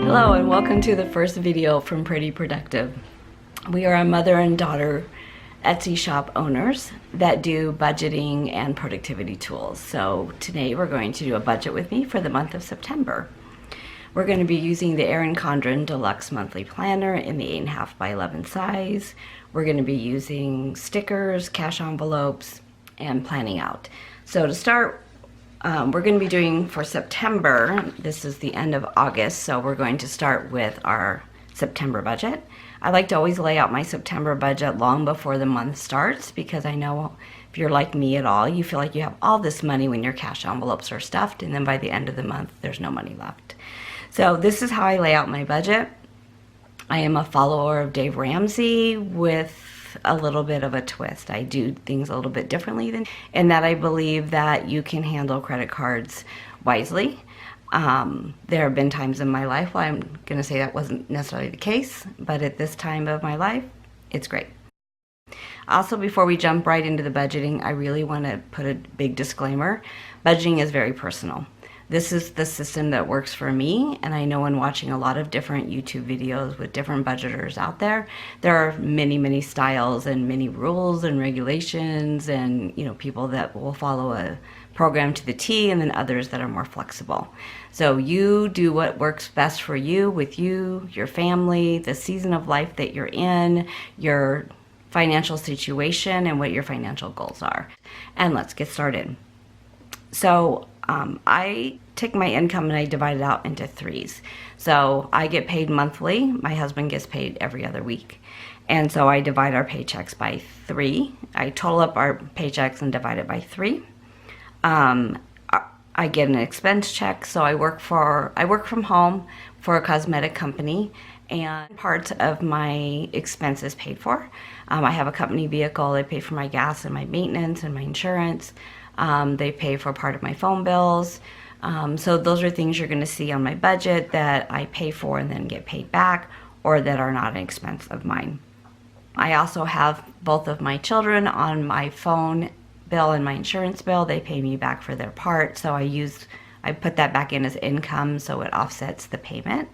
Hello and welcome to the first video from Pretty Productive. We are a mother and daughter Etsy shop owners that do budgeting and productivity tools. So today we're going to do a budget with me for the month of September. We're going to be using the Erin Condren Deluxe Monthly Planner in the 8.5 by 11 size. We're going to be using stickers, cash envelopes, and planning out. So to start, we're going to be doing for September, this is the end of August, so we're going to start with our September budget. I like to always lay out my September budget long before the month starts, because I know if you're like me at all, you feel like you have all this money when your cash envelopes are stuffed, and then by the end of the month, there's no money left. So this is how I lay out my budget. I am a follower of Dave Ramsey with a little bit of a twist. I do things a little bit differently in that I believe that you can handle credit cards wisely. There have been times in my life where I'm going to say that wasn't necessarily the case, but at this time of my life, it's great. Also, before we jump right into the budgeting, I really want to put a big disclaimer. Budgeting is very personal. This is the system that works for me, and I know in watching a lot of different YouTube videos with different budgeters out there, there are many styles and many rules and regulations, and people that will follow a program to the T, and then others that are more flexible. So you do what works best for you, with you, your family, the season of life that you're in, your financial situation, and what your financial goals are. And let's get started. So I take my income and I divide it out into threes. So I get paid monthly. My husband gets paid every other week. And so I divide our paychecks by 3. I total up our paychecks and divide it by 3. I get an expense check. So I work from home for a cosmetic company, and part of my expenses paid for. I have a company vehicle. They pay for my gas and my maintenance and my insurance. They pay for part of my phone bills. So those are things you're going to see on my budget that I pay for and then get paid back, or that are not an expense of mine. I also have both of my children on my phone bill and my insurance bill. They pay me back for their part, so I put that back in as income, so it offsets the payment.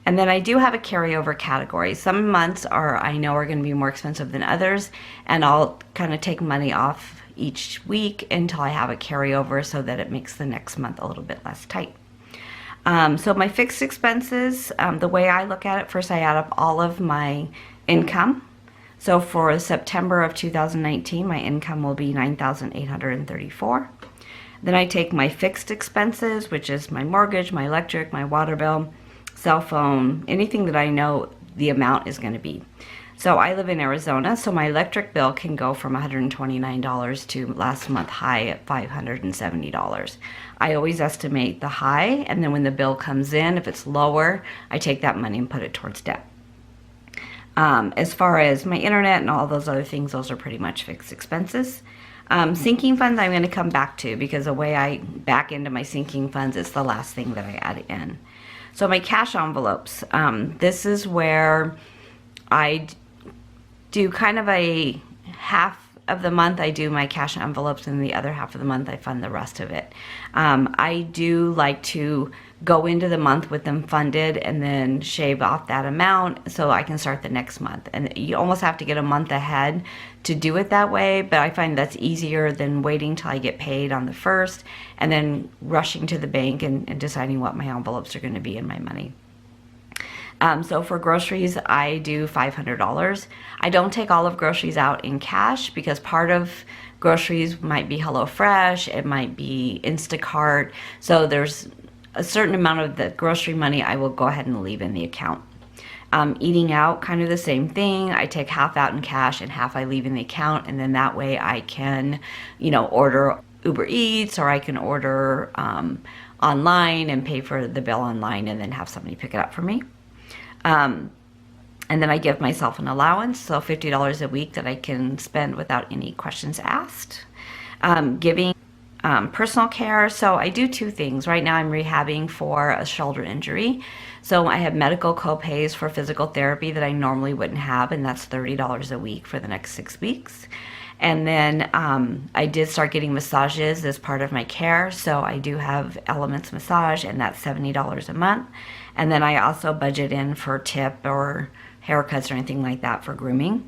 And then I do have a carryover category. Some months I know are going to be more expensive than others, and I'll kind of take money off each week until I have a carryover, so that it makes the next month a little bit less tight. So my fixed expenses, the way I look at it, first I add up all of my income. So for September of 2019, my income will be $9,834. Then I take my fixed expenses, which is my mortgage, my electric, my water bill, cell phone, anything that I know the amount is going to be. So I live in Arizona, so my electric bill can go from $129 to last month high at $570. I always estimate the high, and then when the bill comes in, if it's lower, I take that money and put it towards debt. As far as my internet and all those other things, those are pretty much fixed expenses. Sinking funds I'm going to come back to, because the way I back into my sinking funds is the last thing that I add in. So my cash envelopes, this is where I do kind of a half of the month I do my cash envelopes, and the other half of the month I fund the rest of it. I do like to go into the month with them funded and then shave off that amount so I can start the next month. And you almost have to get a month ahead to do it that way, but I find that's easier than waiting till I get paid on the 1st and then rushing to the bank and deciding what my envelopes are going to be in my money. So for groceries, I do $500. I don't take all of groceries out in cash, because part of groceries might be HelloFresh, it might be Instacart. So there's a certain amount of the grocery money I will go ahead and leave in the account. Eating out, kind of the same thing. I take half out in cash and half I leave in the account, and then that way I can, order Uber Eats, or I can order online and pay for the bill online and then have somebody pick it up for me. And then I give myself an allowance, so $50 a week that I can spend without any questions asked. Giving personal care, so I do 2 things. Right now I'm rehabbing for a shoulder injury, so I have medical co-pays for physical therapy that I normally wouldn't have, and that's $30 a week for the next 6 weeks. And then I did start getting massages as part of my care. So I do have Elements Massage, and that's $70 a month. And then I also budget in for tip or haircuts or anything like that for grooming.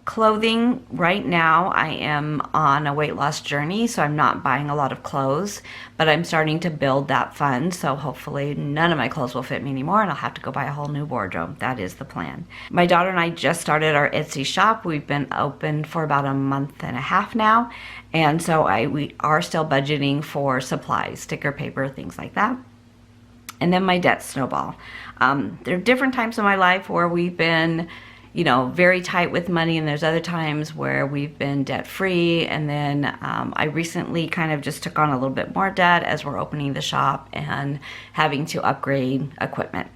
Clothing, right now I am on a weight loss journey, so I'm not buying a lot of clothes, but I'm starting to build that fund, so hopefully none of my clothes will fit me anymore and I'll have to go buy a whole new wardrobe. That is the plan. My daughter and I just started our Etsy shop. We've been open for about a month and a half now, and so we are still budgeting for supplies, sticker paper, things like that. And then my debt snowball. There are different times in my life where we've been very tight with money, and there's other times where we've been debt free. And then I recently kind of just took on a little bit more debt as we're opening the shop and having to upgrade equipment.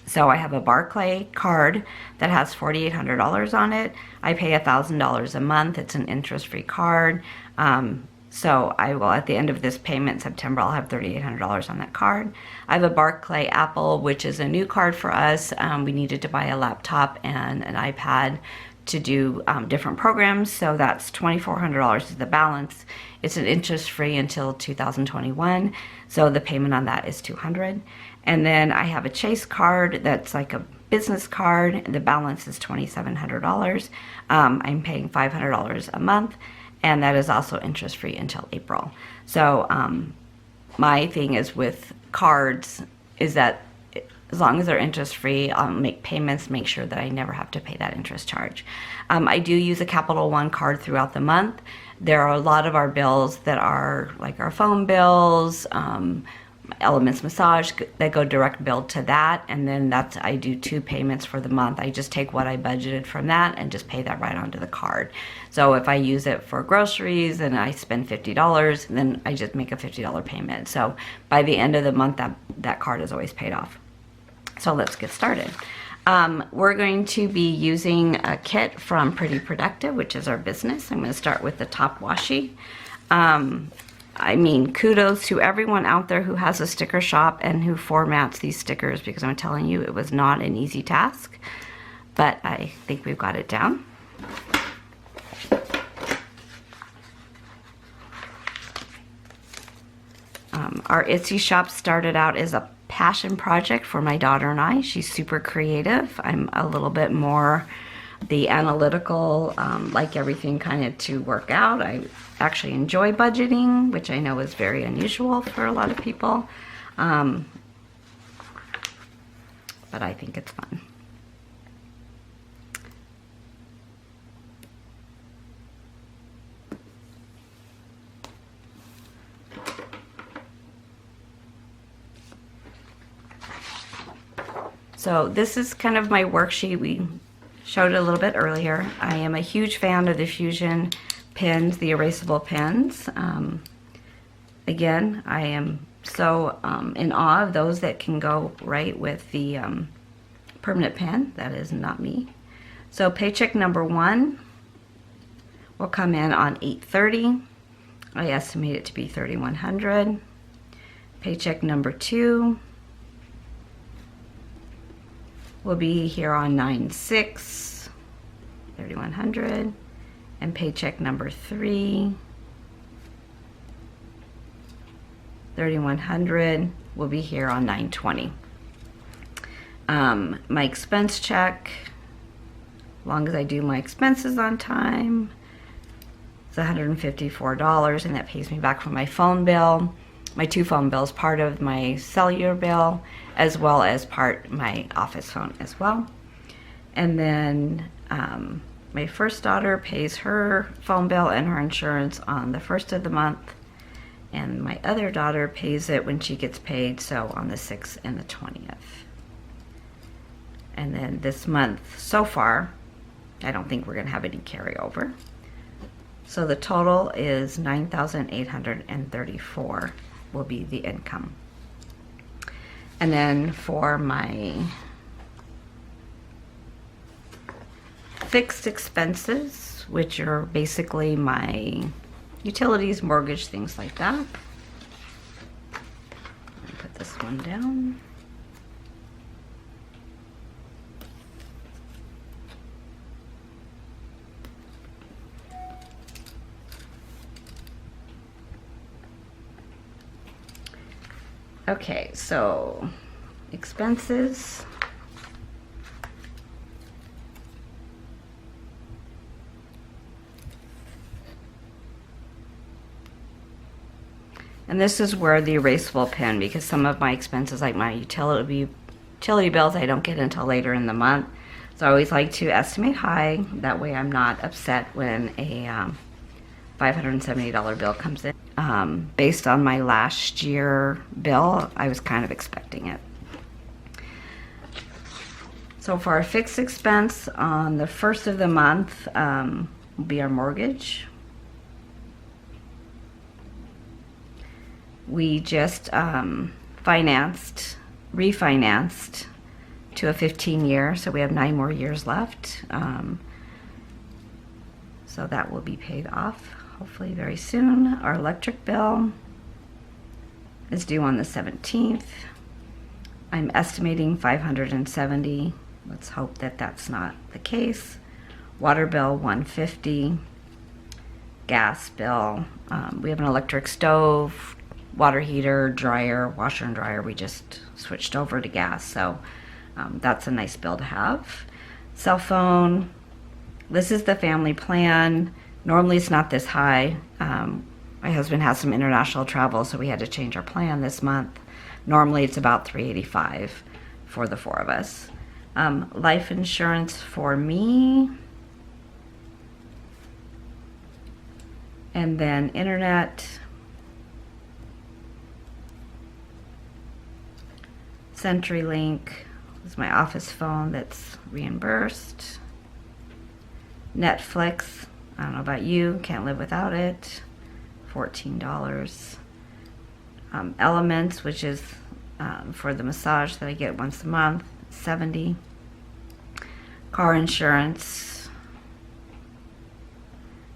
So I have a Barclay card that has $4,800 on it. I pay $1,000 a month. It's an interest-free card. So I will, at the end of this payment, September, I'll have $3,800 on that card. I have a Barclay Apple, which is a new card for us. We needed to buy a laptop and an iPad to do different programs, so that's $2,400 is the balance. It's an interest-free until 2021, so the payment on that is $200. And then I have a Chase card that's like a business card. The balance is $2,700. I'm paying $500 a month, and that is also interest-free until April. So my thing is with cards is that as long as they're interest-free, I'll make payments, make sure that I never have to pay that interest charge. I do use a Capital One card throughout the month. There are a lot of our bills that are like our phone bills, Elements Massage, that go direct bill to that, and then I do 2 payments for the month. I just take what I budgeted from that and just pay that right onto the card. So if I use it for groceries and I spend $50, then I just make a $50 payment. So by the end of the month, that card is always paid off. So let's get started. We're going to be using a kit from Pretty Productive, which is our business. I'm going to start with the top washi. I mean, kudos to everyone out there who has a sticker shop and who formats these stickers, because I'm telling you, it was not an easy task, but I think we've got it down. Our Etsy shop started out as a passion project for my daughter and I. She's super creative. I'm a little bit more the analytical, like everything kind of to work out. I actually enjoy budgeting, which I know is very unusual for a lot of people, but I think it's fun. So this is kind of my worksheet. We showed it a little bit earlier. I am a huge fan of the Fusion pens, the erasable pens. Again, I am so in awe of those that can go right with the permanent pen. That is not me. So paycheck number 1 will come in on 8/30. I estimate it to be $3,100. Paycheck number 2 will be here on 9/6, $3,100, and paycheck number 3, $3,100, will be here on 9/20. My expense check, as long as I do my expenses on time, it's $154, and that pays me back for my phone bill. My 2 phone bills, part of my cellular bill, as well as part my office phone as well. And then my first daughter pays her phone bill and her insurance on the 1st of the month, and my other daughter pays it when she gets paid, so on the 6th and the 20th. And then this month so far, I don't think we're going to have any carryover. So the total is $9,834 will be the income. And then for my fixed expenses, which are basically my utilities, mortgage, things like that. Put this one down. Okay, so expenses. And this is where the erasable pen, because some of my expenses, like my utility bills, I don't get until later in the month. So I always like to estimate high. That way I'm not upset when a $570 bill comes in. Based on my last year bill, I was kind of expecting it. So for our fixed expense on the first of the month will be our mortgage. We just refinanced to a 15-year, so we have 9 more years left. So that will be paid off hopefully very soon. Our electric bill is due on the 17th. I'm estimating $570. Let's hope that that's not the case. Water bill $150. Gas bill. We have an electric stove, water heater, dryer, washer and dryer. We just switched over to gas, so that's a nice bill to have. Cell phone. This is the family plan. Normally it's not this high. My husband has some international travel, so we had to change our plan this month. Normally it's about $385 for the 4 of us. Life insurance for me. And then internet. CenturyLink is my office phone that's reimbursed. Netflix, I don't know about you, can't live without it, $14. Elements, which is for the massage that I get once a month, $70. Car insurance,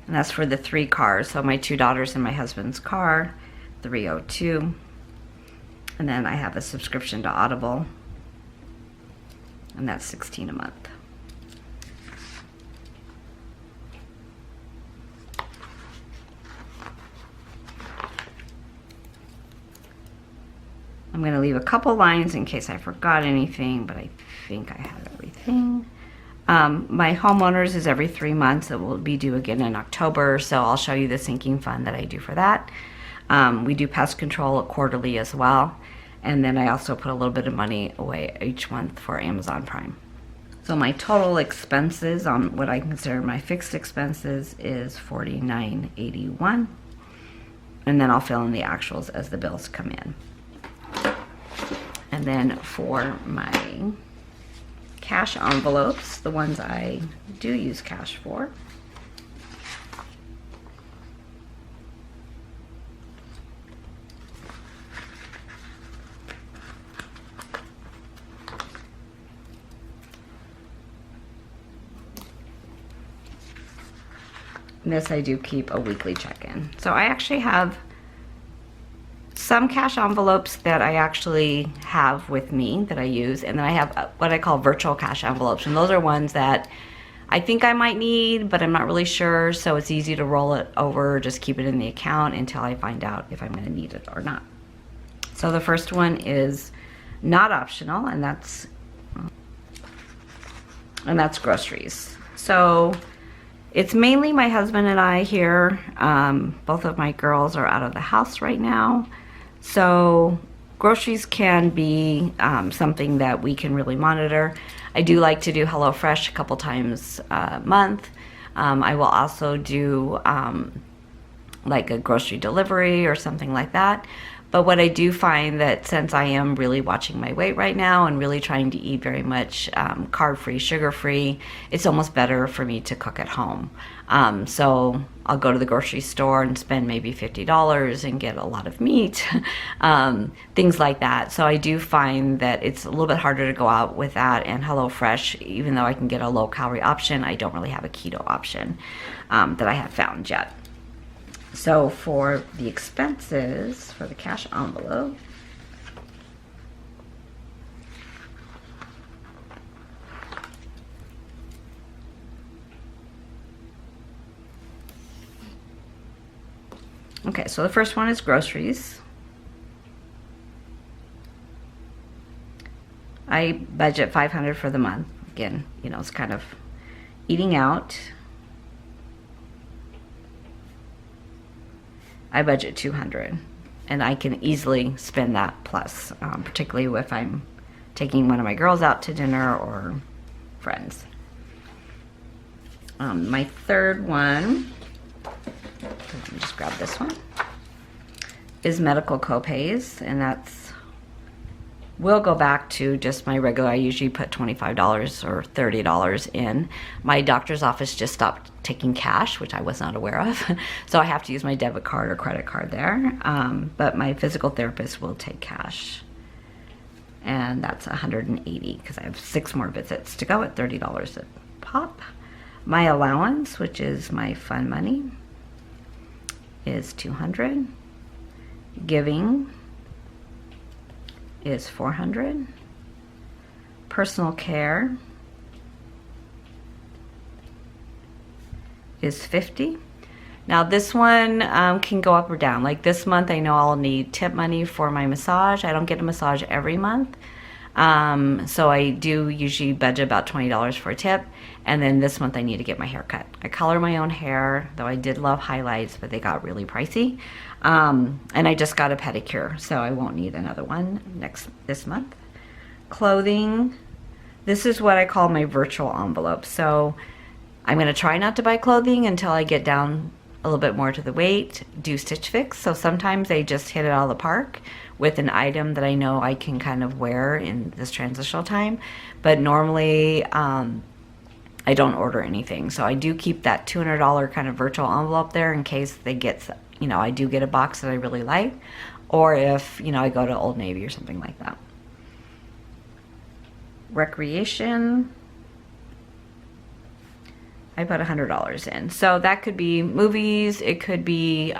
and that's for the 3 cars, so my 2 daughters and my husband's car, $302. And then I have a subscription to Audible, and that's $16 a month. I'm going to leave a couple lines in case I forgot anything, but I think I have everything. My homeowners is every 3 months. It will be due again in October, so I'll show you the sinking fund that I do for that. We do pest control quarterly as well, and then I also put a little bit of money away each month for Amazon Prime. So my total expenses on what I consider my fixed expenses is $49.81, and then I'll fill in the actuals as the bills come in. And then for my cash envelopes, the ones I do use cash for, this I do keep a weekly check-in. So I actually have some cash envelopes that I actually have with me that I use, and then I have what I call virtual cash envelopes, and those are ones that I think I might need, but I'm not really sure, so it's easy to roll it over, just keep it in the account until I find out if I'm going to need it or not. So the first one is not optional, and that's groceries. So it's mainly my husband and I here. Both of my girls are out of the house right now. So groceries can be something that we can really monitor. I do like to do HelloFresh a couple times a month. I will also do like a grocery delivery or something like that. But what I do find that since I am really watching my weight right now and really trying to eat very much carb-free, sugar-free, it's almost better for me to cook at home. So I'll go to the grocery store and spend maybe $50 and get a lot of meat, things like that. So I do find that it's a little bit harder to go out with that, and HelloFresh, even though I can get a low-calorie option, I don't really have a keto option that I have found yet. So for the expenses, for the cash envelope, okay, so the first one is groceries. I budget $500 for the month. Again, you know, it's kind of eating out. I budget $200, and I can easily spend that plus, particularly if I'm taking one of my girls out to dinner or friends. My third one, let me just grab this one, is medical copays, and will go back to just my regular. I usually put $25 or $30 in. My doctor's office just stopped taking cash, which I was not aware of, so I have to use my debit card or credit card there. But my physical therapist will take cash, and that's $180 because I have 6 more visits to go at $30 a pop. My allowance, which is my fun money, is $200. Giving is $400. Personal care is $50. Now this one can go up or down. Like this month I know I'll need tip money for my massage. I don't get a massage every month. So I do usually budget about $20 for a tip, and then this month I need to get my hair cut. I color my own hair, though I did love highlights, but they got really pricey. And I just got a pedicure, so I won't need another one this month. Clothing, this is what I call my virtual envelope. So I'm gonna try not to buy clothing until I get down a little bit more to the weight, do Stitch Fix. So sometimes they just hit it out of the park with an item that I know I can kind of wear in this transitional time. But normally I don't order anything. So I do keep that $200 kind of virtual envelope there in case they get, you know, I do get a box that I really like, or if, you know, I go to Old Navy or something like that. Recreation, I put $100 in. So that could be movies, it could be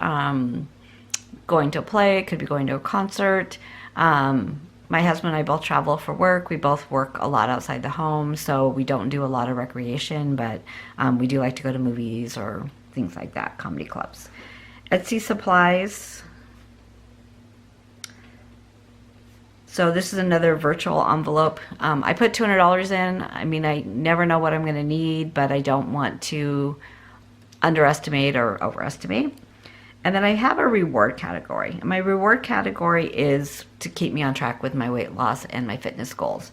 going to a play, it could be going to a concert. My husband and I both travel for work. We both work a lot outside the home, so we don't do a lot of recreation, but we do like to go to movies or things like that, comedy clubs. Etsy supplies. So this is another virtual envelope. I put $200 in. I mean, I never know what I'm gonna need, but I don't want to underestimate or overestimate. And then I have a reward category. And my reward category is to keep me on track with my weight loss and my fitness goals.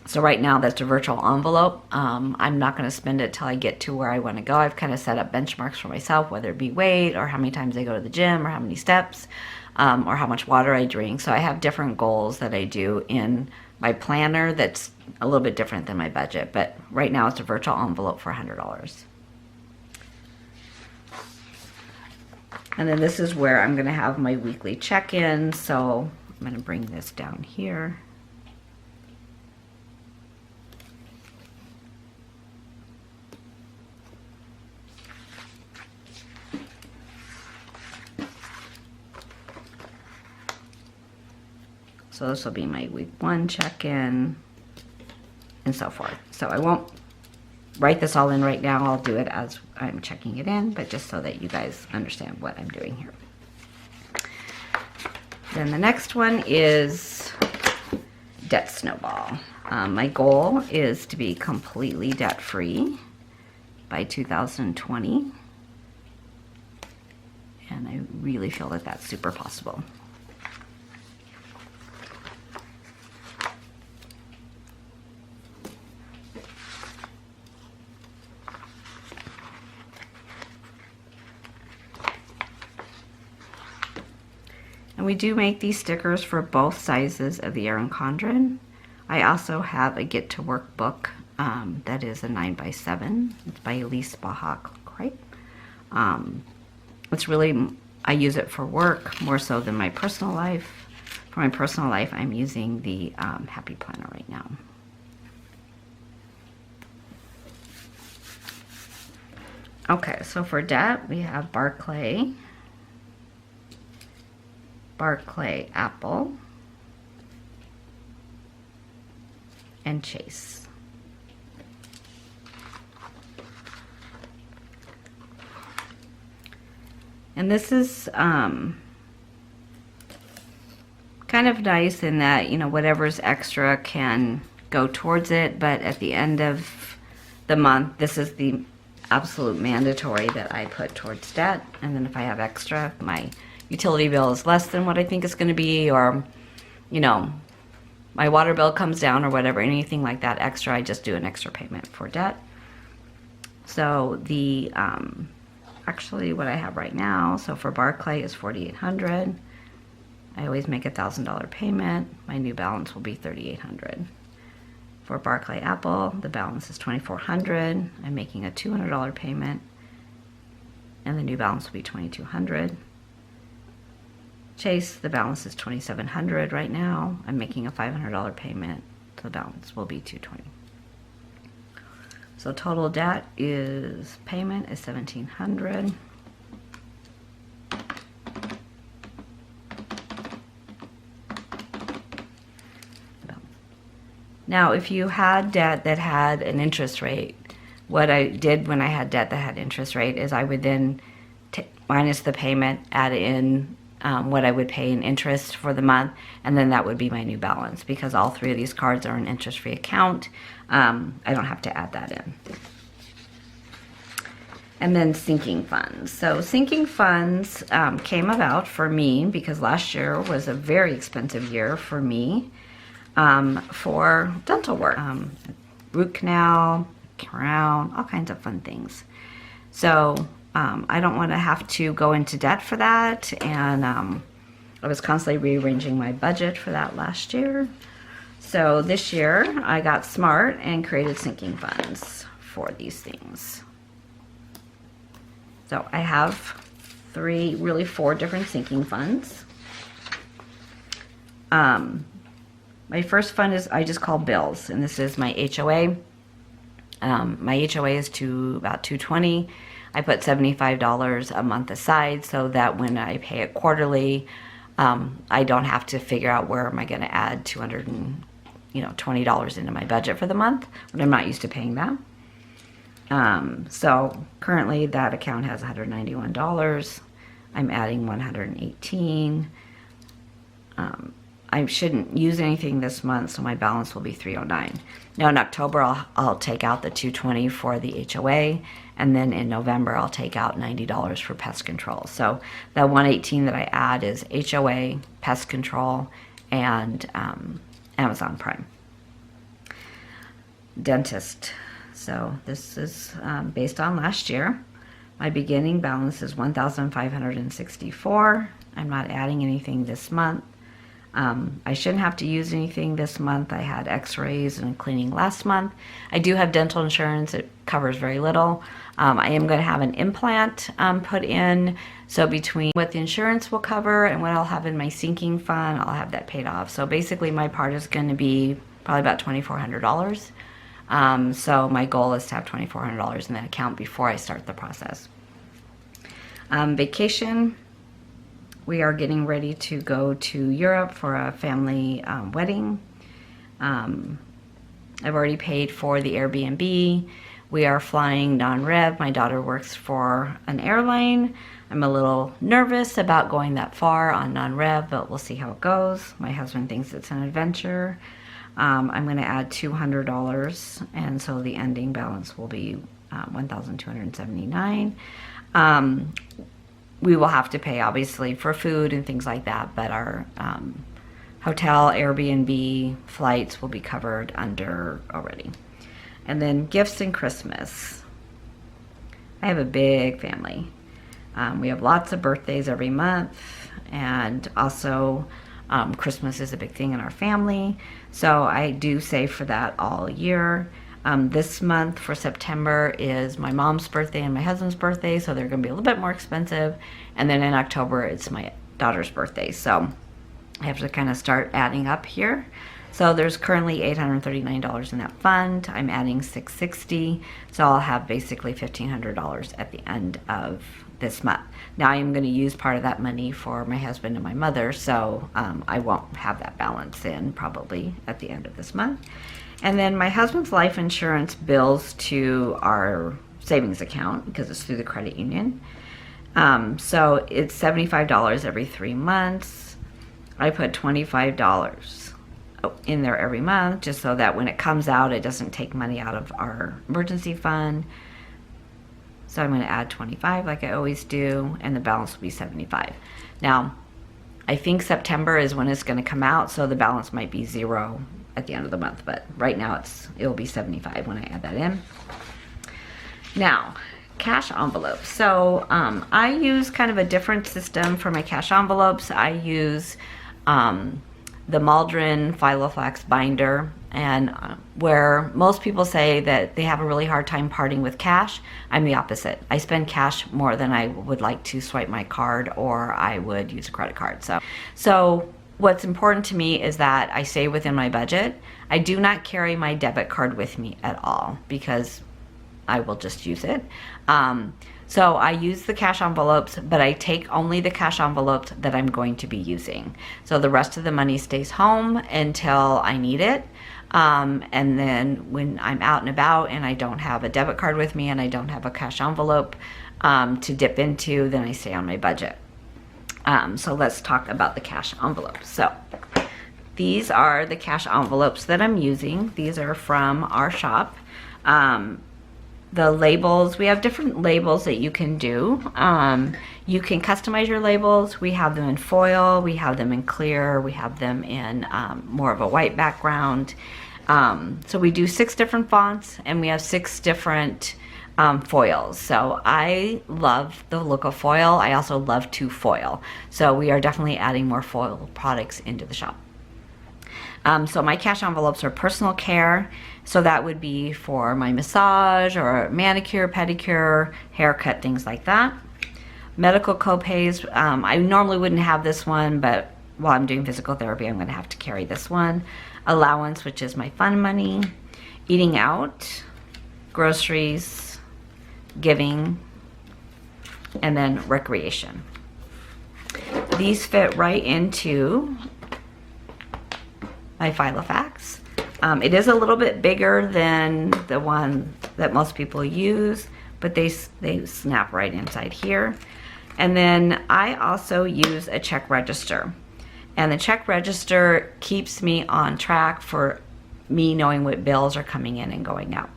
So right now that's a virtual envelope. I'm not gonna spend it till I get to where I wanna go. I've kind of set up benchmarks for myself, whether it be weight or how many times I go to the gym or how many steps, or how much water I drink. So I have different goals that I do in my planner that's a little bit different than my budget. But right now it's a virtual envelope for $100. And then this is where I'm gonna have my weekly check-in. So I'm gonna bring this down here. So this will be my week 1 check-in and so forth. So I won't write this all in right now. I'll do it as I'm checking it in, but just so that you guys understand what I'm doing here. Then the next one is debt snowball. My goal is to be completely debt-free by 2020. And I really feel that that's super possible. And we do make these stickers for both sizes of the Erin Condren. I also have a Get to Work book that is a 9x7. It's by Elise Bahak. It's really, I use it for work more so than my personal life. For my personal life, I'm using the Happy Planner right now. Okay, so for debt, we have Barclay Apple, and Chase. And this is kind kind of nice in that, you know, whatever's extra can go towards it, but at the end of the month, this is the absolute mandatory that I put towards debt. And then if I have extra, my utility bill is less than what I think it's going to be, or, you know, my water bill comes down or whatever, anything like that extra, I just do an extra payment for debt. So the, actually what I have right now, so for Barclay is $4,800. I always make $1,000 payment. My new balance will be $3,800. For Barclay Apple, the balance is $2,400. I'm making a $200 payment, and the new balance will be $2,200. Chase, the balance is $2,700 right now. I'm making a $500 payment, so the balance will be $220. So total debt is, payment is $1,700. Now, if you had debt that had an interest rate, what I did when I had debt that had interest rate is I would then minus the payment, add in what I would pay in interest for the month, and then that would be my new balance. Because all three of these cards are an interest-free account, I don't have to add that in. And then sinking funds. So sinking funds came about for me because last year was a very expensive year for me for dental work. Root canal, crown, all kinds of fun things. So I don't want to have to go into debt for that, and I was constantly rearranging my budget for that last year. So this year I got smart and created sinking funds for these things. So I have four different sinking funds. My first fund is I just call bills, and this is my HOA. My HOA is about $220. I put $75 a month aside so that when I pay it quarterly, I don't have to figure out where am I going to add $220 into my budget for the month when I'm not used to paying that. So currently that account has $191. I'm adding $118. I shouldn't use anything this month, so my balance will be $309. Now in October, I'll take out the $220 for the HOA, and then in November, I'll take out $90 for pest control. So that $118 that I add is HOA, pest control, and Amazon Prime. Dentist. So this is based on last year. My beginning balance is $1,564. I'm not adding anything this month. I shouldn't have to use anything this month. I had x-rays and cleaning last month. I do have dental insurance. It covers very little. I am going to have an implant put in. So between what the insurance will cover and what I'll have in my sinking fund, I'll have that paid off. So basically my part is going to be probably about $2,400. So my goal is to have $2,400 in that account before I start the process. Vacation. We are getting ready to go to Europe for a family wedding. I've already paid for the Airbnb. We are flying non-rev. My daughter works for an airline. I'm a little nervous about going that far on non-rev, but we'll see how it goes. My husband thinks it's an adventure. I'm going to add $200, and so the ending balance will be $1,279. We will have to pay, obviously, for food and things like that, but our hotel, Airbnb, flights will be covered under already. And then gifts and Christmas. I have a big family. We have lots of birthdays every month, and also Christmas is a big thing in our family. So I do save for that all year. This month for September is my mom's birthday and my husband's birthday, so they're going to be a little bit more expensive. And then in October, it's my daughter's birthday. So I have to kind of start adding up here. So there's currently $839 in that fund. I'm adding $660, so I'll have basically $1,500 at the end of this month. Now I am going to use part of that money for my husband and my mother, so I won't have that balance in probably at the end of this month. And then my husband's life insurance bills to our savings account because it's through the credit union. So it's $75 every 3 months. I put $25 in there every month, just so that when it comes out, it doesn't take money out of our emergency fund. So I'm going to add 25 like I always do, and the balance will be 75. Now, I think September is when it's going to come out, so the balance might be 0 at the end of the month, but right now it'll be 75 when I add that in. Now, cash envelopes. So I use kind of a different system for my cash envelopes. I use the Maldron Filofax binder, and where most people say that they have a really hard time parting with cash, I'm the opposite. I spend cash more than I would like to swipe my card, or I would use a credit card. So what's important to me is that I stay within my budget. I do not carry my debit card with me at all because I will just use it. So I use the cash envelopes, but I take only the cash envelopes that I'm going to be using. So the rest of the money stays home until I need it. And then when I'm out and about and I don't have a debit card with me and I don't have a cash envelope to dip into, then I stay on my budget. So let's talk about the cash envelopes. So these are the cash envelopes that I'm using. These are from our shop. The labels, we have different labels that you can do. You can customize your labels. We have them in foil, we have them in clear, we have them in more of a white background. So we do 6 different fonts, and we have 6 different foils. So I love the look of foil. I also love to foil. So we are definitely adding more foil products into the shop. So my cash envelopes are personal care. So that would be for my massage or manicure, pedicure, haircut, things like that. Medical copays. I normally wouldn't have this one, but while I'm doing physical therapy, I'm going to have to carry this one. Allowance, which is my fun money. Eating out, groceries, giving, and then recreation. These fit right into my Filofax. It is a little bit bigger than the one that most people use, but they snap right inside here. And then I also use a check register. And the check register keeps me on track for me knowing what bills are coming in and going out.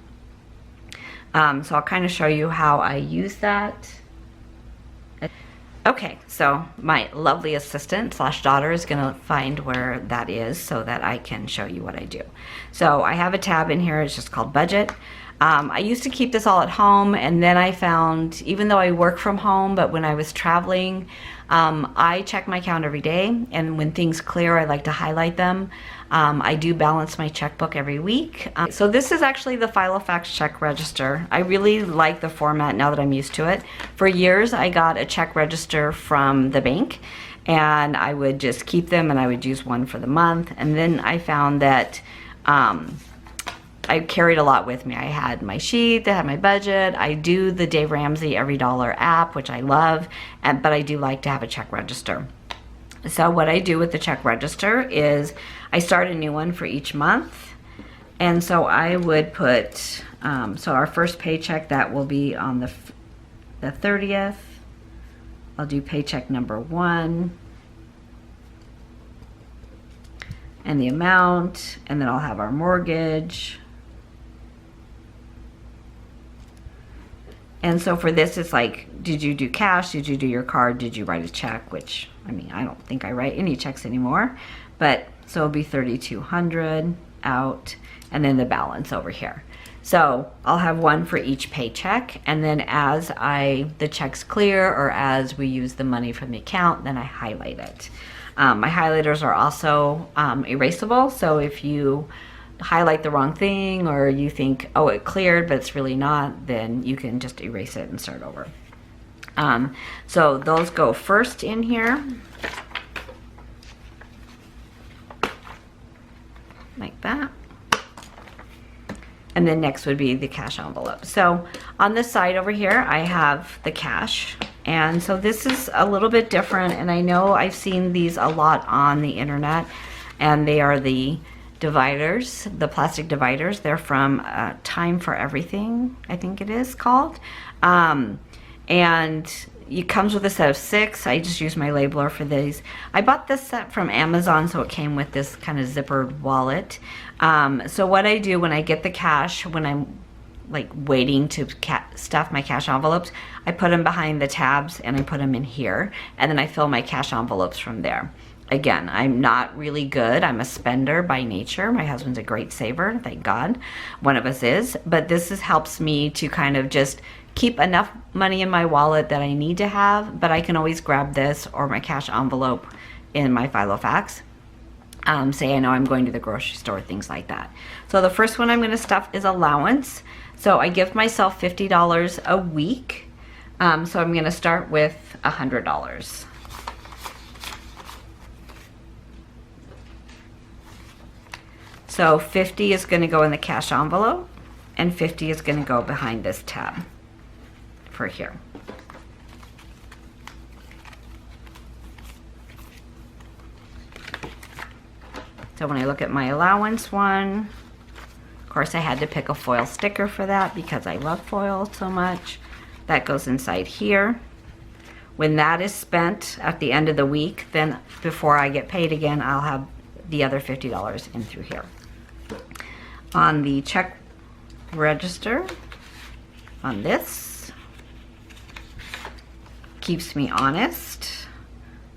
So I'll kind of show you how I use that. Okay, so my lovely assistant / daughter is gonna find where that is so that I can show you what I do. So I have a tab in here, it's just called budget. I used to keep this all at home, and then I found, even though I work from home, but when I was traveling, I check my account every day, and when things clear, I like to highlight them. I do balance my checkbook every week. So this is actually the Filofax check register. I really like the format now that I'm used to it. For years, I got a check register from the bank, and I would just keep them, and I would use one for the month. And then I found that I carried a lot with me. I had my sheet that had my budget. I do the Dave Ramsey Every Dollar app, which I love, but I do like to have a check register. So what I do with the check register is I start a new one for each month. And so I would put, so our first paycheck, that will be on the 30th. I'll do paycheck number 1 and the amount, and then I'll have our mortgage. And so for this, it's like, did you do cash? Did you do your card? Did you write a check? Which, I mean, I don't think I write any checks anymore. But so it'll be $3,200 out, and then the balance over here. So I'll have one for each paycheck, and then as the check's clear, or as we use the money from the account, then I highlight it. My highlighters are also erasable, so if you highlight the wrong thing, or you think, oh, it cleared, but it's really not, then you can just erase it and start over. So those go first in here, like that. And then next would be the cash envelope. So on this side over here, I have the cash. And so this is a little bit different, and I know I've seen these a lot on the internet, and they are the dividers, the plastic dividers. They're from Time for Everything, I think it is called. And it comes with a set of 6. I just use my labeler for these. I bought this set from Amazon, so it came with this kind of zippered wallet. So what I do when I get the cash, when I'm like waiting to stuff my cash envelopes, I put them behind the tabs and I put them in here, and then I fill my cash envelopes from there. Again, I'm not really good. I'm a spender by nature. My husband's a great saver, thank God. One of us is. But this helps me to kind of just keep enough money in my wallet that I need to have, but I can always grab this or my cash envelope in my Filofax. Say I know I'm going to the grocery store, things like that. So the first one I'm going to stuff is allowance. So I give myself $50 a week. So I'm going to start with $100. So 50 is going to go in the cash envelope, and 50 is going to go behind this tab for here. So when I look at my allowance one, of course I had to pick a foil sticker for that because I love foil so much. That goes inside here. When that is spent at the end of the week, then before I get paid again, I'll have the other $50 in through here. On the check register, on this, keeps me honest.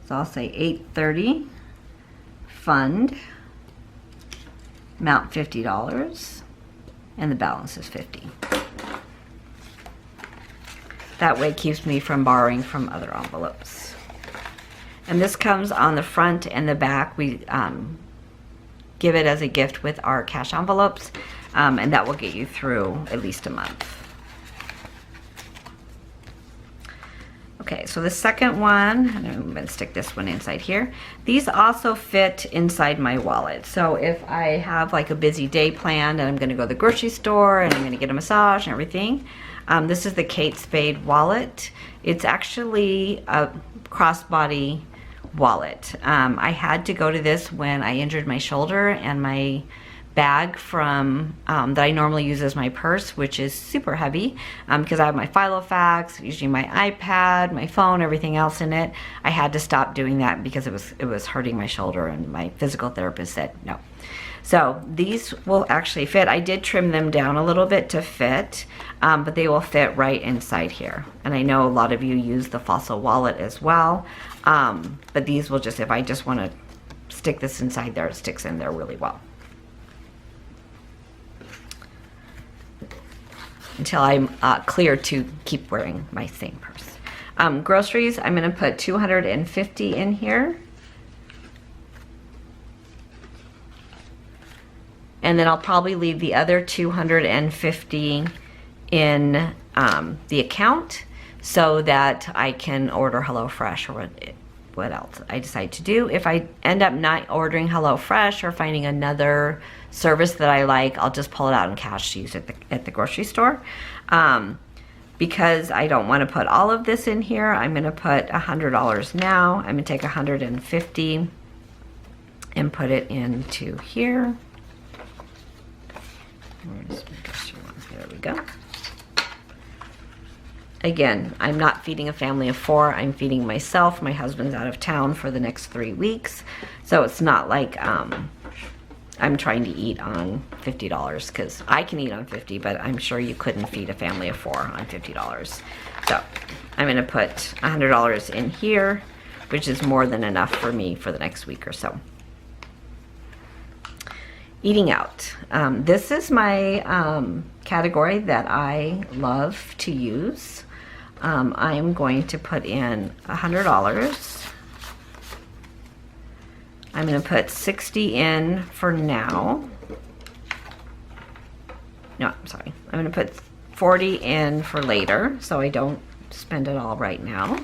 So I'll say 830, fund, amount $50, and the balance is 50. That way it keeps me from borrowing from other envelopes. And this comes on the front and the back. We give it as a gift with our cash envelopes, and that will get you through at least a month. Okay, so the second one, and I'm going to stick this one inside here. These also fit inside my wallet. So if I have like a busy day planned and I'm going to go to the grocery store and I'm going to get a massage and everything, this is the Kate Spade wallet. It's actually a crossbody wallet. I had to go to this when I injured my shoulder, and my bag from that I normally use as my purse, which is super heavy because I have my Filofax, usually my iPad, my phone, everything else in it. I had to stop doing that because it was hurting my shoulder, and my physical therapist said no. So these will actually fit. I did trim them down a little bit to fit, but they will fit right inside here. And I know a lot of you use the Fossil wallet as well, but these will just, if I just want to stick this inside there, it sticks in there really well. Until I'm clear to keep wearing my same purse. Groceries, I'm going to put 250 in here. And then I'll probably leave the other 250 in the account so that I can order HelloFresh or what else I decide to do. If I end up not ordering HelloFresh or finding another service that I like, I'll just pull it out in cash to use at the grocery store. Because I don't want to put all of this in here, I'm going to put $100 now. I'm going to take 150 and put it into here. There we go. Again, I'm not feeding a family of 4. I'm feeding myself. My husband's out of town for the next 3 weeks. So it's not like I'm trying to eat on $50, because I can eat on $50, but I'm sure you couldn't feed a family of 4 on $50. So I'm going to put $100 in here, which is more than enough for me for the next week or so. Eating out. This is my category that I love to use. I'm going to put in $100. I'm going to put 60 in for now. No, I'm sorry. I'm going to put 40 in for later, so I don't spend it all right now.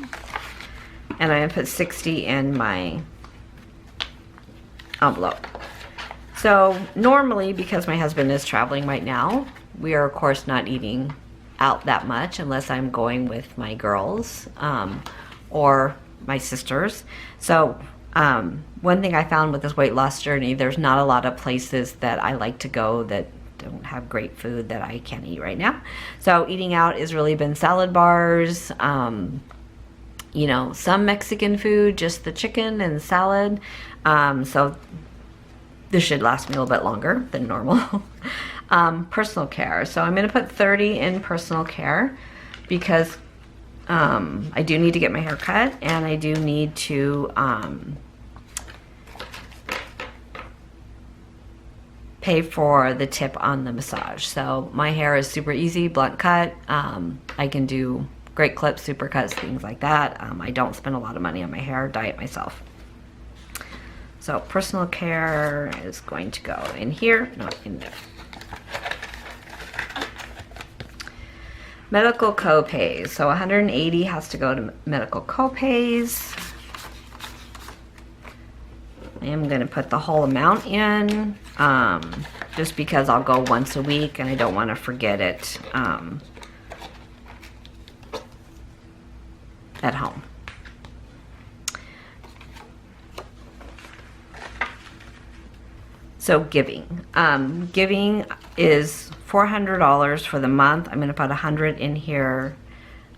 And I'm going to put 60 in my envelope. So normally, because my husband is traveling right now, we are of course not eating out that much unless I'm going with my girls or my sisters. So one thing I found with this weight loss journey, there's not a lot of places that I like to go that don't have great food that I can't eat right now. So eating out has really been salad bars, you know, some Mexican food, just the chicken and salad. So this should last me a little bit longer than normal. Personal care. So I'm going to put 30 in personal care because I do need to get my hair cut, and I do need to pay for the tip on the massage. So my hair is super easy, blunt cut. I can do great clips, super cuts, things like that. I don't spend a lot of money on my hair, dye it myself. So personal care is going to go in here, not in there. Medical copays. So 180 has to go to medical copays. I am going to put the whole amount in, just because I'll go once a week and I don't want to forget it at home. So giving. Giving is $400 for the month. I'm going to put 100 in here.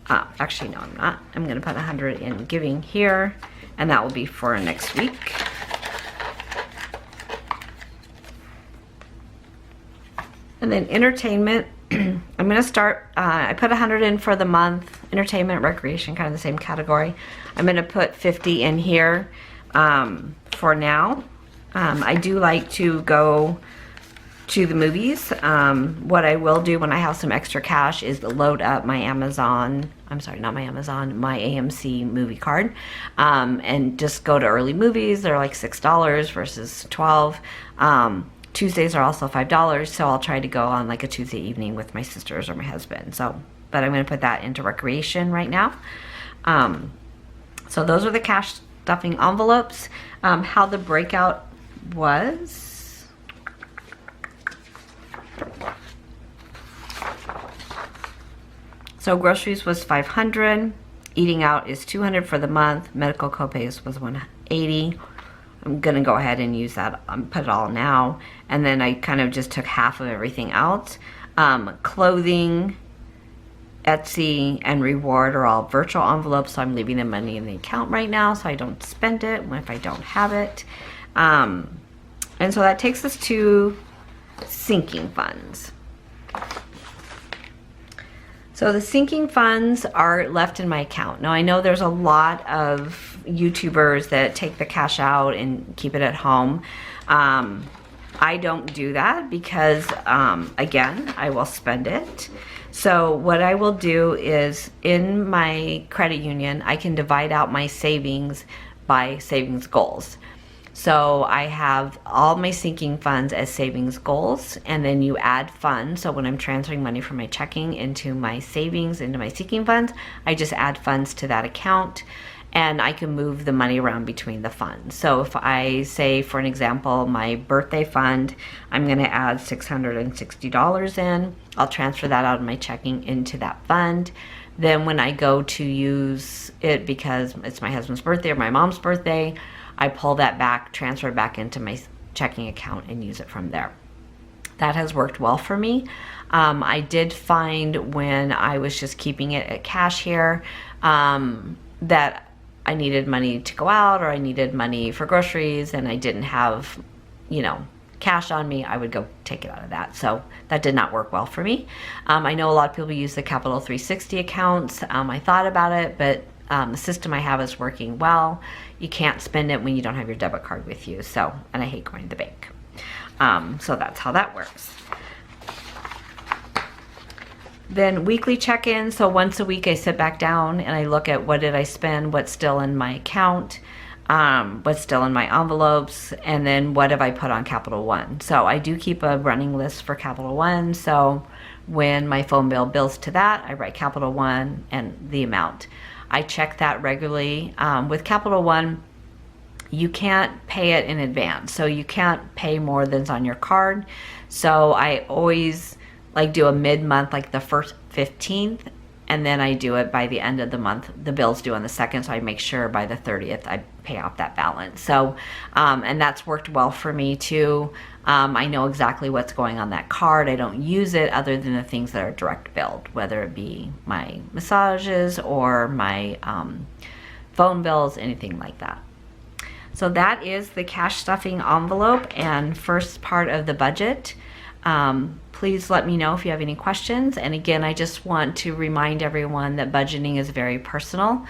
Actually, no, I'm not. I'm going to put 100 in giving here, and that will be for next week. And then entertainment, I'm going to start, I put 100 in for the month. Entertainment, recreation, kind of the same category. I'm going to put 50 in here for now. I do like to go to the movies. What I will do when I have some extra cash is load up my Amazon, I'm sorry, not my Amazon, my AMC movie card, and just go to early movies. They're like $6 versus $12. Tuesdays are also $5, so I'll try to go on like a Tuesday evening with my sisters or my husband. So, but I'm going to put that into recreation right now. So those are the cash stuffing envelopes. How the breakout was. So groceries was $500. Eating out is $200 for the month. Medical copays was $180. I'm gonna go ahead and use that, put it all now. And then I kind of just took half of everything out. Clothing, Etsy, and reward are all virtual envelopes, so I'm leaving the money in the account right now so I don't spend it if I don't have it. And so that takes us to sinking funds. So the sinking funds are left in my account. Now I know there's a lot of YouTubers that take the cash out and keep it at home. I don't do that because, again, I will spend it. So what I will do is in my credit union, I can divide out my savings by savings goals. So I have all my sinking funds as savings goals, and then you add funds. So when I'm transferring money from my checking into my savings, into my sinking funds, I just add funds to that account, and I can move the money around between the funds. So if I say, for an example, my birthday fund, I'm going to add $660 in. I'll transfer that out of my checking into that fund. Then when I go to use it because it's my husband's birthday or my mom's birthday, I pull that back, transfer it back into my checking account, and use it from there. That has worked well for me. I did find when I was just keeping it at cash here that I needed money to go out, or I needed money for groceries, and I didn't have, you know, cash on me, I would go take it out of that. So that did not work well for me. I know a lot of people use the Capital 360 accounts. I thought about it, but the system I have is working well. You can't spend it when you don't have your debit card with you. So, and I hate going to the bank. So that's how that works. Then weekly check-in. So once a week I sit back down and I look at what did I spend, what's still in my account, what's still in my envelopes, and then what have I put on Capital One. So I do keep a running list for Capital One. So when my phone bill bills to that, I write Capital One and the amount. I check that regularly. With Capital One, you can't pay it in advance. So you can't pay more than's on your card. So I always like do a mid-month, like the first 15th, and then I do it by the end of the month. The bill's due on the 2nd, so I make sure by the 30th I pay off that balance. So, and that's worked well for me too. I know exactly what's going on that card. I don't use it other than the things that are direct billed, whether it be my massages or my phone bills, anything like that. So that is the cash stuffing envelope and first part of the budget. Please let me know if you have any questions. And again, I just want to remind everyone that budgeting is very personal.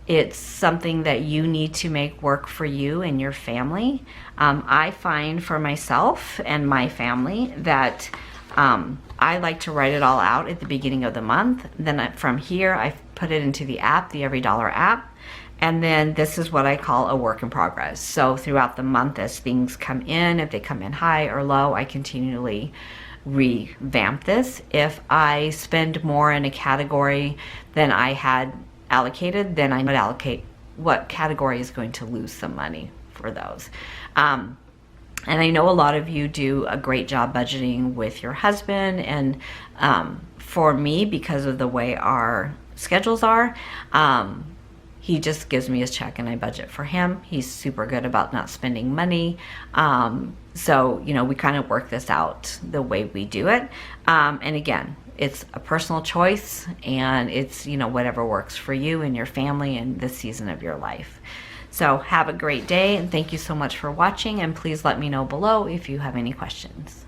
It's something that you need to make work for you and your family. I find for myself and my family that I like to write it all out at the beginning of the month. Then from here, I put it into the app, the Every Dollar app. And then this is what I call a work in progress. So throughout the month, as things come in, if they come in high or low, I continually revamp this. If I spend more in a category than I had allocated, then I would allocate what category is going to lose some money for those. And I know a lot of you do a great job budgeting with your husband. And for me, because of the way our schedules are, he just gives me his check and I budget for him. He's super good about not spending money. So, you know, we kind of work this out the way we do it. And again, it's a personal choice, and it's, you know, whatever works for you and your family and this season of your life. So have a great day, and thank you so much for watching, and please let me know below if you have any questions.